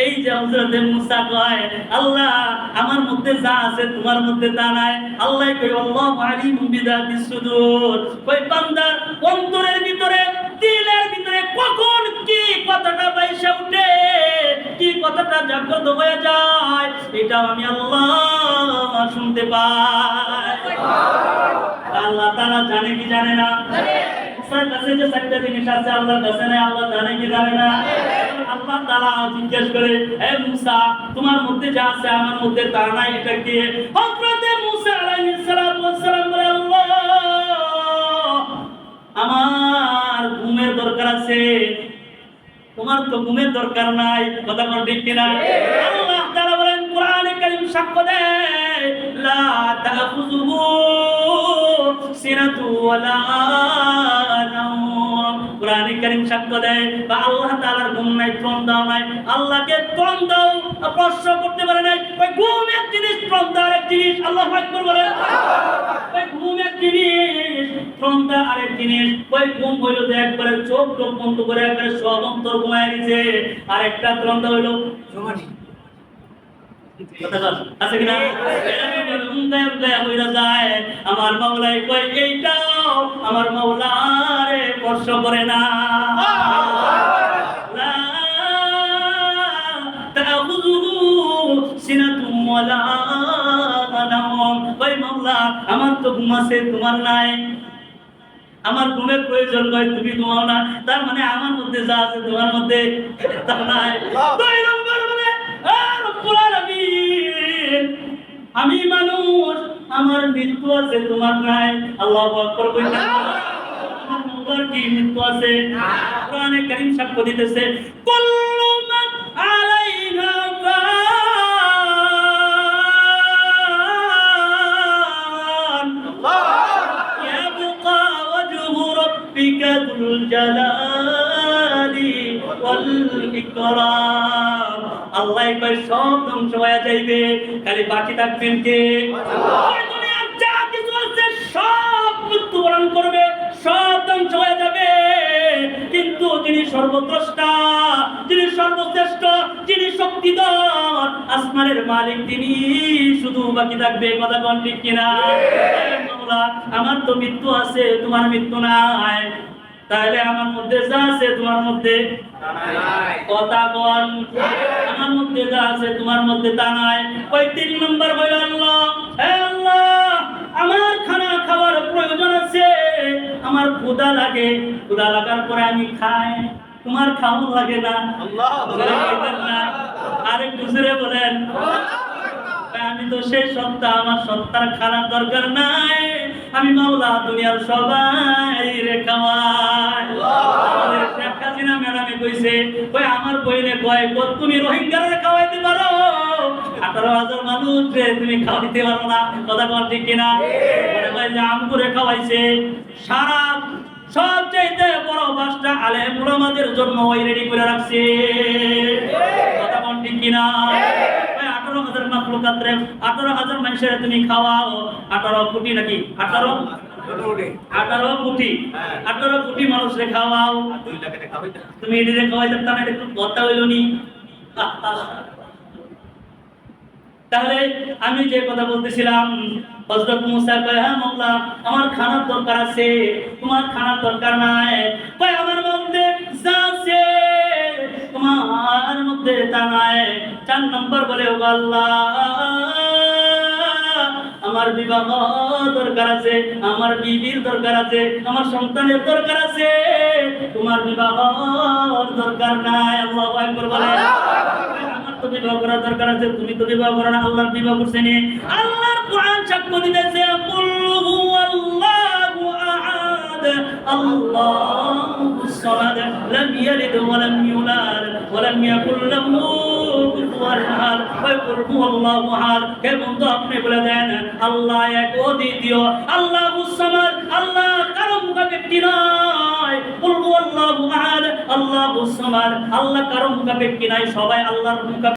এই যে হযরতে মুসা কয় আল্লাহ আমার মধ্যে যা আছে তোমার মধ্যে তা নাই। আল্লাহ কয় আল্লাহু আলিমুম বিযাতিস সুদূর, কই বান্দার অন্তরের ভিতরে দিলের ভিতরে কখন কি কথাটা বাইসা উঠে, কি কথাটা জাগ্রত হয়ে যায়, এটা আমি আল্লাহ শুনতে পাই। আল্লাহ তাআলা জানে কি জানে না? মুসার কাছে যে চারটা জিনিস আছে আল্লাহর কাছে নাই, আল্লাহ জানে কি জানে না? আল্লাহ তাআলা জিজ্ঞেস করে, হে মুসা তোমার মধ্যে যা আছে আমার মধ্যে তা নাই, এটা কি? হযরতে মুসা আলাইহিস সালাতু ওয়াস সালাম বলে আল্লাহ আমার ঘুমের দরকার আছে, তোমার তো ঘুমের দরকার নাই। কথা বল ঠিক কিনা? আল্লাহ তাআলা বলেন কোরআনে কারীম সাক্ষ্য দেয় লা তাখুযুহু সিনাতু ওয়ালা নাওম। কোরআনে কারীম সাক্ষ্য দেয় বা আল্লাহ তাআলার ঘুম নাই, শ্রম দাও নাই। আল্লাহকে শ্রম দাও প্রশ্ন করতে পারে নাই। ওই ঘুম এক জিনিস, শ্রম দাও এক জিনিস। আল্লাহু আকবার বলেন। ওই ঘুম এক জিনিস, শ্রমটা আরেক জিনিস। ওই ঘুম হইল যে একবারে চোখ টোক বন্ধ করে একবারে সব অন্তর ঘুমায় গেছে, আর একটা শ্রমটা হইল সমাধি। আছে কিনা? আমার মাওলাই কয় এইটাও আমার মাওলারে স্পর্শ করে না। আমার তো ঘুম আছে তোমার নাই, আমার ঘুমের প্রয়োজন নয়, তুমি ঘুমাও না, তার মানে আমার মধ্যে যা আছে তোমার মধ্যে তা নাই। দুই নম্বর বলে রব্বুল আলামিন আমি মানুষ, আমার মৃত্যু আছে তোমার নাই। আল্লাহু আকবার কইনা আমার কি মৃত্যু আছে? কোরআনে কারীম সাক্ষ্য দিতেছে কুল্লু মান আলাইহা ফান ইয়াবকা ওয়াজহু রাব্বিকা যুল জালালি ওয়াল ইকরাম। আল্লাহ কয় সব ধ্বংস হয়ে যাইবে, খালি বাকি থাকবেন কে? আল্লাহ। দুনিয়ার যা কিছু আছে সব মৃত্যুবরণ করবে, সব ধ্বংস হয়ে যাবে, কিন্তু যিনি সর্বদ্রষ্টা, যিনি সর্বশ্রেষ্ঠ, যিনি শক্তিধর, আসমানের মালিক, তিনি শুধু বাকি থাকবে। কথা কোন ঠিক কিনা? মাওলা আমার তো মৃত্যু আছে তোমার মৃত্যু নাই, তাহলে আমার মধ্যে যা আছে তোমার মধ্যে নাই। কথা বল, আমার মধ্যে যা আছে তোমার মধ্যে তা নাই। ওই তিন নম্বর হইল আল্লাহ, হে আল্লাহ আমার খানা খাওয়ার প্রয়োজন আছে, আমার ক্ষুধা লাগে, ক্ষুধা লাগার পরে আমি খাই, তোমার খাওয়া লাগে না। আরেক দুসরে বলেন আমি তো সেই সত্তা, আমার সত্তার খানার দরকার নাই, আমি মাওলা দুনিয়ার সবাই রে খাওয়াই। আমাদের শেখ হাসিনা ম্যাডামে কইছে, কই আমার বইনে কয় তুমি রোহিঙ্গারে খাওয়াইতে পারো, 18,000 মানুষ রে তুমি খাওয়াইতে পারো না। কথা বল ঠিক কিনা? মনে হয় যে আমগুরে খাওয়াইছে, সারা সবচাইতে বড় বাসটা আলেম উলামাদের জন্য ওই রেডি করে রাখছে। কথা বল ঠিক কিনা? 18,000 মাখলুকাত রে 18,000 মানুষের তুমি খাওয়াও, 18 কোটি নাকি 18 কোটি 18 কোটি মানুষরে খাওয়াও, 2 লাখ টাকা খাওয়াইতা, তুমি এদিকে খাওয়াইতা না, এটা একটু কথা হইলো নি? তাহলে আমি যে কথা বলতেছিলাম, হযরত মুসা কয় হ্যাঁ মাওলা আমার খানার দরকার আছে, তোমার খানার দরকার নাই। কয় আমার মধ্যে যা আছে তোমার মধ্যে তা নাই। 4 নম্বর বলে ও আল্লাহ আমার বিবাহ দরকার আছে, আমার বিবির দরকার আছে, আমার সন্তানের দরকার আছে, তোমার বিবাহ দরকার নাই। আল্লাহু আকবার বলে। আমার তো বিবাহ করার দরকার আছে, তুমি তো বিবাহ করো না। আল্লাহর বিবাহ করছে নি? আল্লাহর কোরআন সাক্ষ্য দিতেছে কুল হুয়াল্লাহু আহাদ আল্লাহুস সামাদ লাম ইয়ালিদ ওয়া লাম ইউলাদ ওয়া লাম ইয়াকুল লাহু কুফুয়ান আহাদ। ওই কুল হুয়াল্লাহু আহাদ কে বন্ধু আপনি বলে দেন আল্লাহ এক, অদ্বিতীয়, আল্লাহুস সামাদ, আল্লাহ কারো মুখাপেক্ষী নয়। কুল হুয়াল্লাহু আহাদ আল্লাহুস সামাদ, আল্লাহ কারো মুখাপেক্ষী নাই, সবাই আল্লাহর মুখাপেক্ষী।